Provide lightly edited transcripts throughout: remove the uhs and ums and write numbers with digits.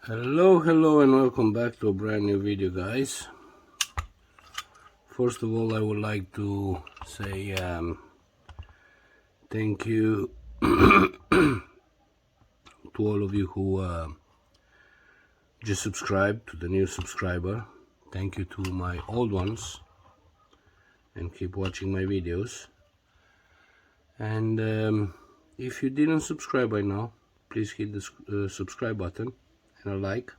Hello and welcome back to a brand new video, guys. First of all, I would like to say thank you to all of you who just subscribed, to the new subscriber. Thank you to my old ones, and keep watching my videos. And if you didn't subscribe by now, please hit the subscribe button and a like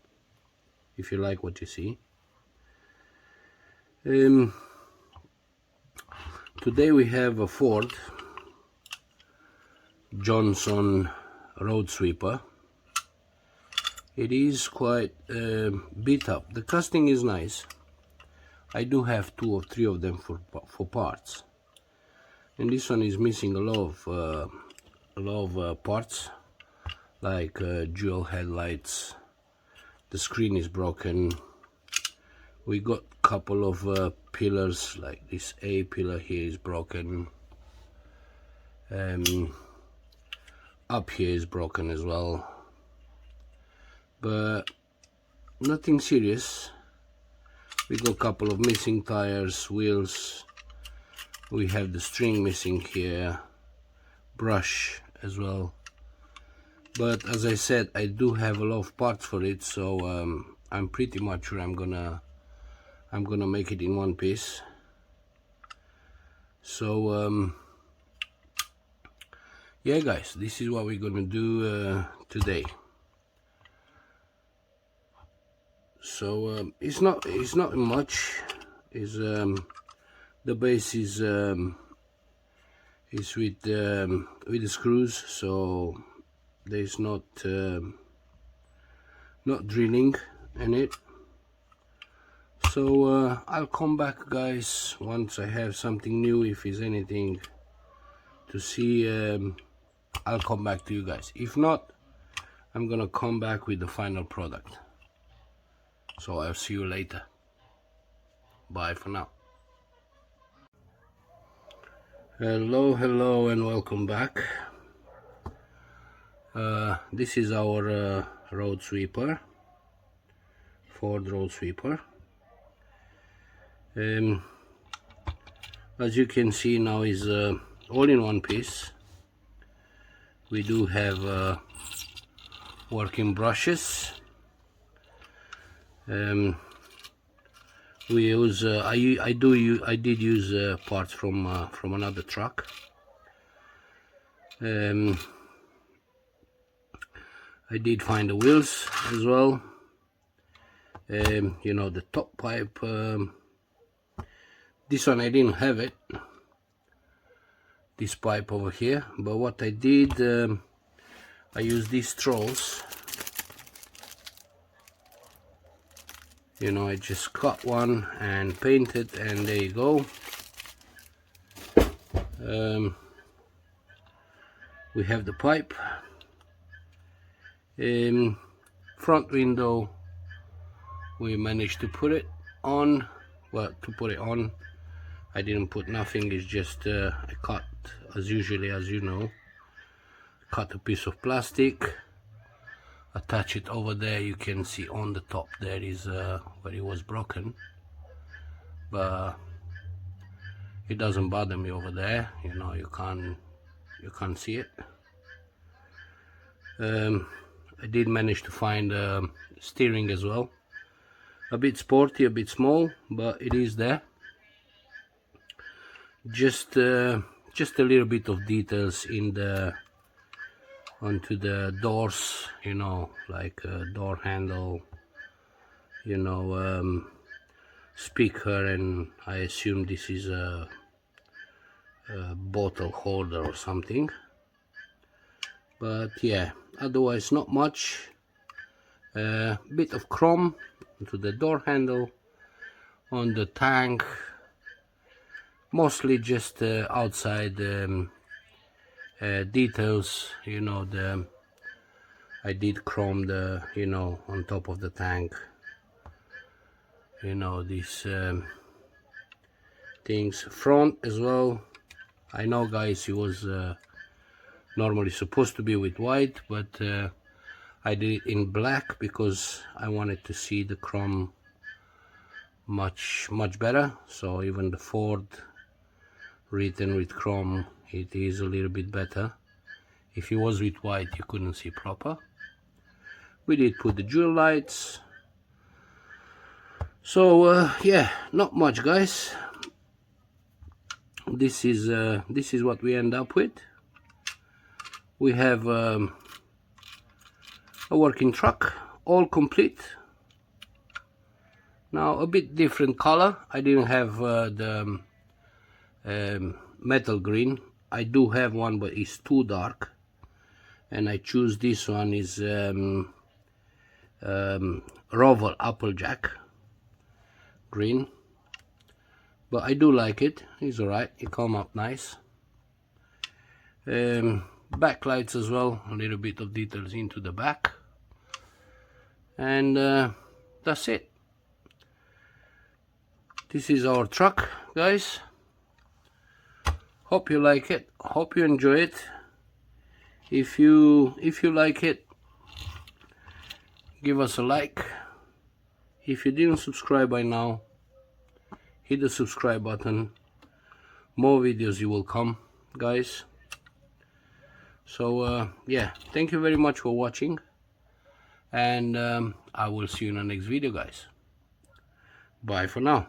if you like what you see. Today we have a Ford Johnson road sweeper. It is quite beat up. The casting is nice. I do have 2 or 3 of them for parts, and this one is missing a lot of parts, like dual headlights. The screen is broken. We got a couple of pillars, like this A pillar here is broken. Up here is broken as well, but nothing serious. We got a couple of missing tires, wheels. We have the string missing here, brush as well. But as I said, I do have a lot of parts for it, so I'm pretty much sure I'm gonna make it in one piece. So yeah, guys, this is what we're gonna do today. So it's not much. The base is with the screws, so there's not drilling in it. So I'll come back, guys, once I have something new. If there's anything to see, I'll come back to you guys. If not, I'm gonna come back with the final product. So I'll see you later. Bye for now. Hello and welcome back. This is our road sweeper, Ford road sweeper. As you can see now, is all in one piece. We do have working brushes. We use I did use parts from another truck. I did find the wheels as well. You know, the top pipe. This one I didn't have it, this pipe over here, but what I did, I used these trolls. You know, I just cut one and painted, and there you go. We have the pipe. Front window, we managed to put it on. Well, to put it on, I didn't put nothing. It's just I cut, as usually, as you know, cut a piece of plastic, attach it over there. You can see on the top there is where it was broken, but it doesn't bother me over there. You know, you can't see it. I did manage to find steering as well. A bit sporty, a bit small, but it is there. Just a little bit of details in onto the doors, you know, like a door handle, you know, speaker, and I assume this is a bottle holder or something. But yeah, otherwise not much. Bit of chrome to the door handle, on the tank, mostly just outside details. You know, I did chrome the, you know, on top of the tank, you know, these things. Front as well, I know, guys, it was normally supposed to be with white, but I did it in black because I wanted to see the chrome much better. So even the Ford written with chrome, it is a little bit better. If it was with white, you couldn't see proper. We did put the jewel lights. So yeah, not much, guys. This is what we end up with. We have a working truck, all complete. Now a bit different color. I didn't have the metal green. I do have one, but it's too dark, and I choose this one is Roval Applejack green, but I do like it. It's alright, it come up nice. Backlights as well, a little bit of details into the back, and that's it. This is our truck, guys. Hope you like it, hope you enjoy it. If you like it, give us a like. If you didn't subscribe by now, hit the subscribe button. More videos you will come, guys. So yeah, thank you very much for watching, and I will see you in the next video, guys. Bye for now.